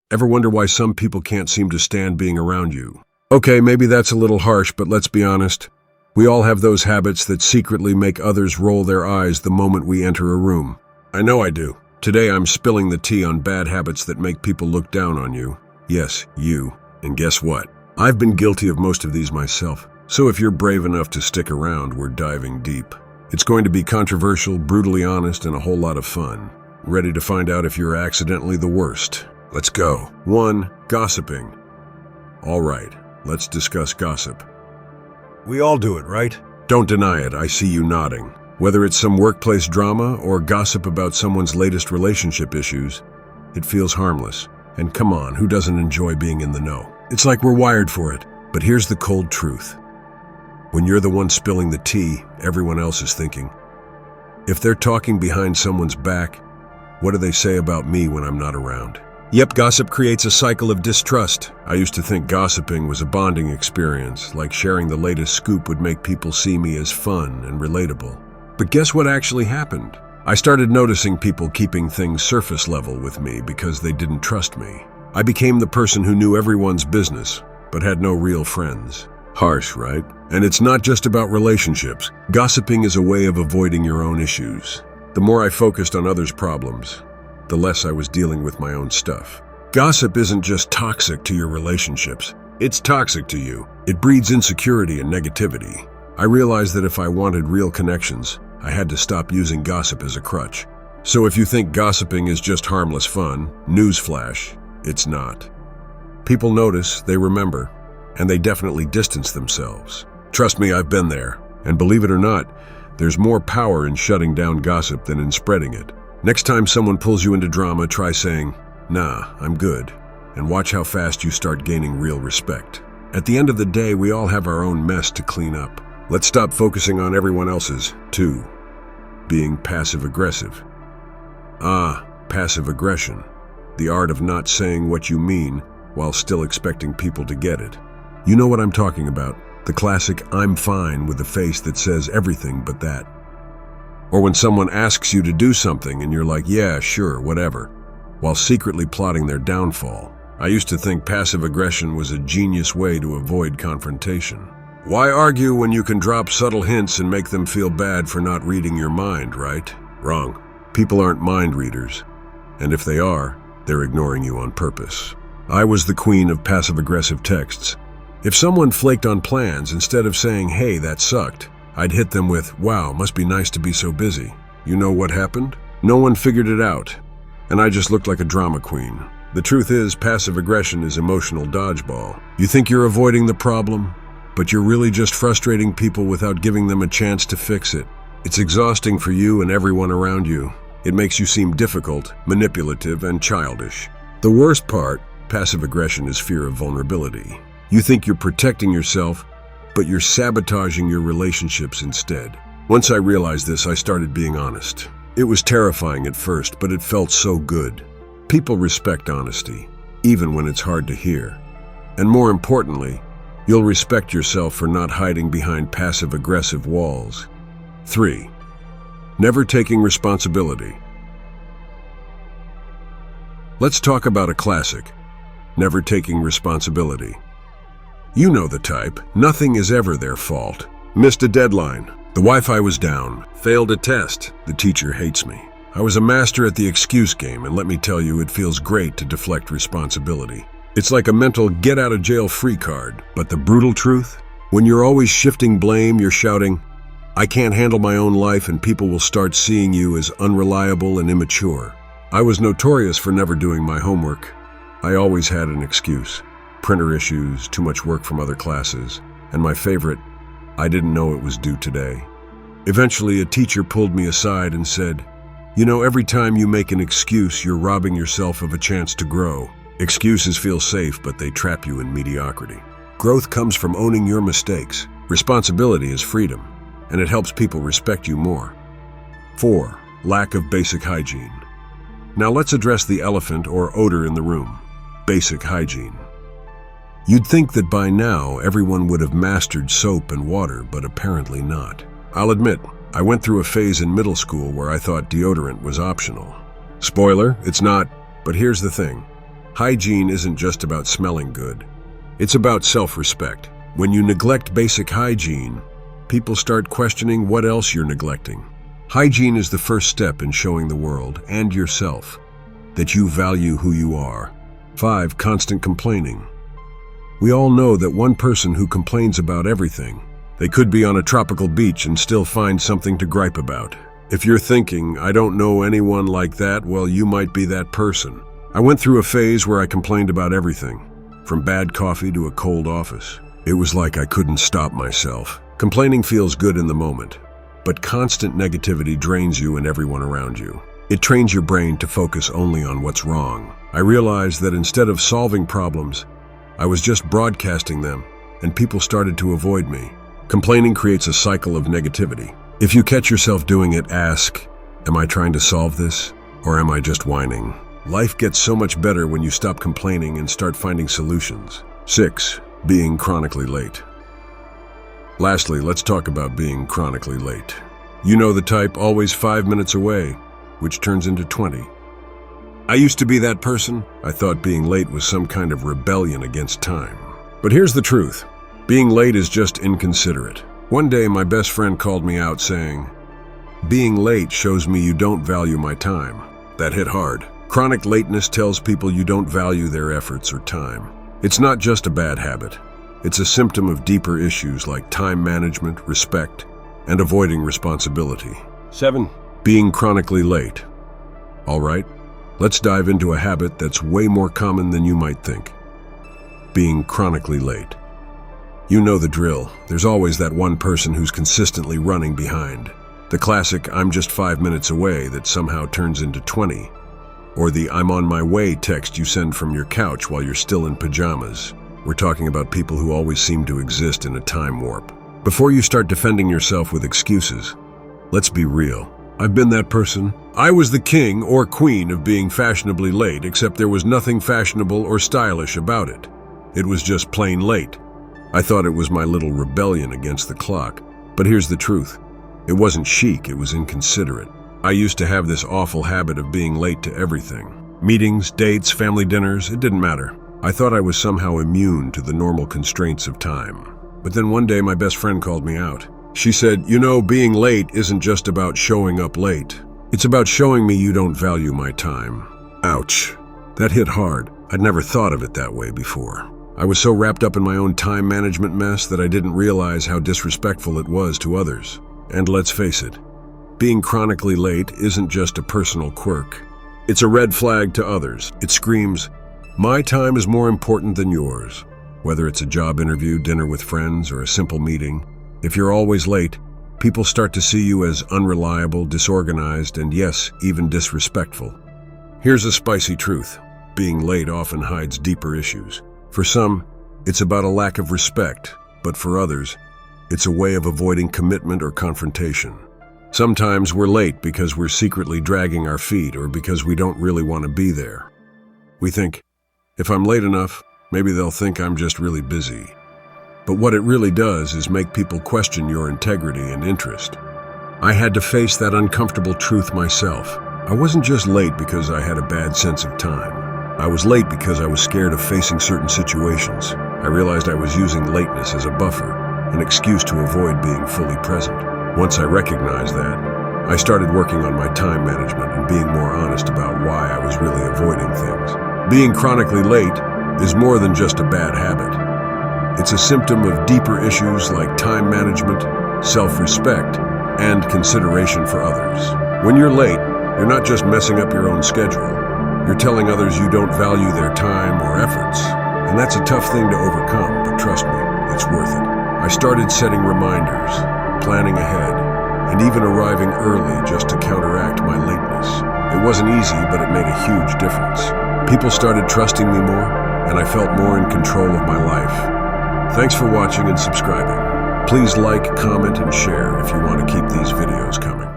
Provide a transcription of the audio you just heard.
Ever wonder why some people can't seem to stand being around you? Okay, maybe that's a little harsh, but let's be honest. We all have those habits that secretly make others roll their eyes the moment we enter a room. I know I do. Today I'm spilling the tea on bad habits that make people look down on you. Yes, you. And guess what? I've been guilty of most of these myself. So if you're brave enough to stick around, we're diving deep. It's going to be controversial, brutally honest, and a whole lot of fun. Ready to find out if you're accidentally the worst? Let's go. 1. Gossiping. All right, let's discuss gossip. We all do it, right? Don't deny it, I see you nodding. Whether it's some workplace drama or gossip about someone's latest relationship issues, it feels harmless. And come on, who doesn't enjoy being in the know? It's like we're wired for it. But here's the cold truth. When you're the one spilling the tea, everyone else is thinking, if they're talking behind someone's back, what do they say about me when I'm not around? Yep, gossip creates a cycle of distrust. I used to think gossiping was a bonding experience, like sharing the latest scoop would make people see me as fun and relatable. But guess what actually happened? I started noticing people keeping things surface level with me because they didn't trust me. I became the person who knew everyone's business, but had no real friends. Harsh, right? And it's not just about relationships. Gossiping is a way of avoiding your own issues. The more I focused on others' problems, the less I was dealing with my own stuff. Gossip isn't just toxic to your relationships. It's toxic to you. It breeds insecurity and negativity. I realized that if I wanted real connections, I had to stop using gossip as a crutch. So if you think gossiping is just harmless fun, newsflash, it's not. People notice, they remember, and they definitely distance themselves. Trust me, I've been there. And believe it or not, there's more power in shutting down gossip than in spreading it. Next time someone pulls you into drama, try saying, "Nah, I'm good," and watch how fast you start gaining real respect. At the end of the day, we all have our own mess to clean up. Let's stop focusing on everyone else's. 2. Being passive-aggressive. Passive aggression. The art of not saying what you mean while still expecting people to get it. You know what I'm talking about. The classic "I'm fine" with a face that says everything but that. Or when someone asks you to do something and you're like, "Yeah, sure, whatever," while secretly plotting their downfall. I used to think passive aggression was a genius way to avoid confrontation. Why argue when you can drop subtle hints and make them feel bad for not reading your mind, right? Wrong. People aren't mind readers. And if they are, they're ignoring you on purpose. I was the queen of passive-aggressive texts. If someone flaked on plans, instead of saying, "Hey, that sucked," I'd hit them with, "Wow, must be nice to be so busy." You know what happened? No one figured it out, and I just looked like a drama queen. The truth is, passive aggression is emotional dodgeball. You think you're avoiding the problem, but you're really just frustrating people without giving them a chance to fix it. It's exhausting for you and everyone around you. It makes you seem difficult, manipulative, and childish. The worst part, passive aggression, is fear of vulnerability. You think you're protecting yourself, but you're sabotaging your relationships instead. Once I realized this, I started being honest. It was terrifying at first, but it felt so good. People respect honesty, even when it's hard to hear. And more importantly, you'll respect yourself for not hiding behind passive-aggressive walls. 3. Never taking responsibility. Let's talk about a classic, never taking responsibility. You know the type. Nothing is ever their fault. Missed a deadline. The Wi-Fi was down. Failed a test. The teacher hates me. I was a master at the excuse game, and let me tell you, it feels great to deflect responsibility. It's like a mental get-out-of-jail-free card. But the brutal truth? When you're always shifting blame, you're shouting, "I can't handle my own life," and people will start seeing you as unreliable and immature. I was notorious for never doing my homework. I always had an excuse. Printer issues, too much work from other classes, and my favorite, I didn't know it was due today. Eventually, a teacher pulled me aside and said, "You know, every time you make an excuse, you're robbing yourself of a chance to grow. Excuses feel safe, but they trap you in mediocrity. Growth comes from owning your mistakes. Responsibility is freedom, and it helps people respect you more." 4. Lack of basic hygiene. Now let's address the elephant or odor in the room. Basic hygiene. You'd think that by now everyone would have mastered soap and water, but apparently not. I'll admit, I went through a phase in middle school where I thought deodorant was optional. Spoiler, it's not, but here's the thing. Hygiene isn't just about smelling good. It's about self-respect. When you neglect basic hygiene, people start questioning what else you're neglecting. Hygiene is the first step in showing the world and yourself that you value who you are. 5. Constant complaining. We all know that one person who complains about everything. They could be on a tropical beach and still find something to gripe about. If you're thinking, I don't know anyone like that, well, you might be that person. I went through a phase where I complained about everything, from bad coffee to a cold office. It was like I couldn't stop myself. Complaining feels good in the moment, but constant negativity drains you and everyone around you. It trains your brain to focus only on what's wrong. I realized that instead of solving problems, I was just broadcasting them, and people started to avoid me. Complaining creates a cycle of negativity. If you catch yourself doing it, ask, am I trying to solve this, or am I just whining? Life gets so much better when you stop complaining and start finding solutions. 6. Being chronically late. Lastly, let's talk about being chronically late. You know the type, always 5 minutes away, which turns into 20. I used to be that person. I thought being late was some kind of rebellion against time. But here's the truth. Being late is just inconsiderate. One day, my best friend called me out saying, "Being late shows me you don't value my time." That hit hard. Chronic lateness tells people you don't value their efforts or time. It's not just a bad habit. It's a symptom of deeper issues like time management, respect, and avoiding responsibility. 7. Being chronically late. All right, let's dive into a habit that's way more common than you might think. Being chronically late. You know the drill. There's always that one person who's consistently running behind. The classic, I'm just 5 minutes away, that somehow turns into 20. Or the I'm on my way text you send from your couch while you're still in pajamas. We're talking about people who always seem to exist in a time warp. Before you start defending yourself with excuses, let's be real. I've been that person. I was the king or queen of being fashionably late, except there was nothing fashionable or stylish about it. It was just plain late. I thought it was my little rebellion against the clock. But here's the truth. It wasn't chic, it was inconsiderate. I used to have this awful habit of being late to everything. Meetings, dates, family dinners, it didn't matter. I thought I was somehow immune to the normal constraints of time. But then one day my best friend called me out. She said, you know, being late isn't just about showing up late. It's about showing me you don't value my time. Ouch. That hit hard. I'd never thought of it that way before. I was so wrapped up in my own time management mess that I didn't realize how disrespectful it was to others. And let's face it, being chronically late isn't just a personal quirk. It's a red flag to others. It screams, my time is more important than yours. Whether it's a job interview, dinner with friends, or a simple meeting, if you're always late, people start to see you as unreliable, disorganized, and yes, even disrespectful. Here's a spicy truth. Being late often hides deeper issues. For some, it's about a lack of respect, but for others, it's a way of avoiding commitment or confrontation. Sometimes we're late because we're secretly dragging our feet or because we don't really want to be there. We think, if I'm late enough, maybe they'll think I'm just really busy. But what it really does is make people question your integrity and interest. I had to face that uncomfortable truth myself. I wasn't just late because I had a bad sense of time. I was late because I was scared of facing certain situations. I realized I was using lateness as a buffer, an excuse to avoid being fully present. Once I recognized that, I started working on my time management and being more honest about why I was really avoiding things. Being chronically late is more than just a bad habit. It's a symptom of deeper issues like time management, self-respect, and consideration for others. When you're late, you're not just messing up your own schedule. You're telling others you don't value their time or efforts. And that's a tough thing to overcome, but trust me, it's worth it. I started setting reminders, planning ahead, and even arriving early just to counteract my lateness. It wasn't easy, but it made a huge difference. People started trusting me more, and I felt more in control of my life. Thanks for watching and subscribing. Please like, comment, and share if you want to keep these videos coming.